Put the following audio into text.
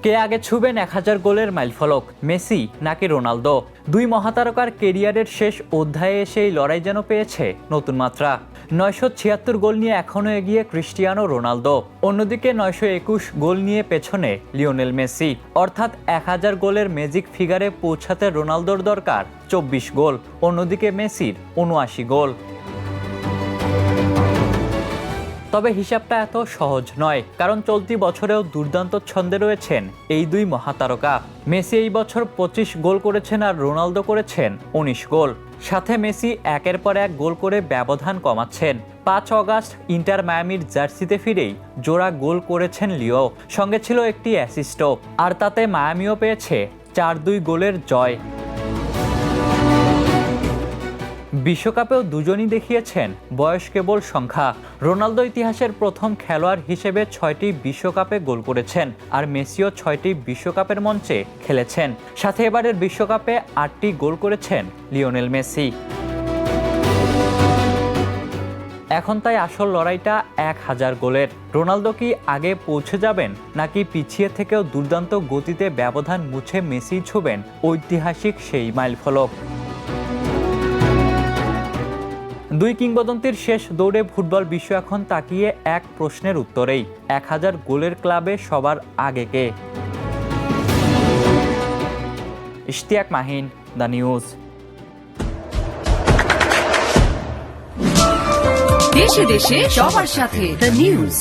কে আগে ছুবেন 1000 গোলের মাইলফলক, মেসি নাকি রোনালদো? দুই মহাতারকার কেরিয়ারের শেষ অধ্যায়ে সেই লড়াই যেন পেয়েছে নতুন মাত্রা। 976 গোল নিয়ে এখনও এগিয়ে ক্রিস্টিয়ানো রোনালদো, অন্যদিকে 921 গোল নিয়ে পেছনে লিওনেল মেসি। অর্থাৎ 1000 গোলের ম্যাজিক ফিগারে পৌঁছাতে রোনালদোর দরকার 24 গোল, অন্যদিকে মেসির 79 গোল। তবে হিসাবটা এত সহজ নয়, কারণ চলতি বছরেও দুর্দান্ত ছন্দে রয়েছেন এই দুই মহাতারকা। মেসি এই বছর 25 গোল করেছেন আর রোনালদো করেছেন 19 গোল। সাথে মেসি একের পর এক গোল করে ব্যবধান কমাচ্ছেন। 5 অগাস্ট ইন্টার মায়ামির জার্সিতে ফিরেই জোড়া গোল করেছেন লিও, সঙ্গে ছিল একটি অ্যাসিস্টও, আর তাতে মায়ামিও পেয়েছে 4-2 গোলের জয়। বিশ্বকাপেও দুজনই দেখিয়েছেন বয়স কেবল সংখ্যা। রোনালদো ইতিহাসের প্রথম খেলোয়াড় হিসেবে 6টি বিশ্বকাপে গোল করেছেন, আর মেসিও 6টি বিশ্বকাপের মঞ্চে খেলেছেন। সাথে এবারের বিশ্বকাপে 8টি গোল করেছেন লিওনেল মেসি। এখন তাই আসল লড়াইটা 1000 গোলের। রোনালদো কি আগে পৌঁছে যাবেন, নাকি পিছিয়ে থেকেও দুর্দান্ত গতিতে ব্যবধান মুছে মেসি ছুবেন ঐতিহাসিক সেই মাইলফলক? দুই কিংবদন্তির শেষ দৌড়ে ফুটবল বিশ্ব এখন তাকিয়ে এক প্রশ্নের উত্তরেই, 1000 গোলের ক্লাবে সবার আগে কে? Ishtiaq Mahin, the news. দেশে দেশে সবার সাথে, দ্য নিউজ।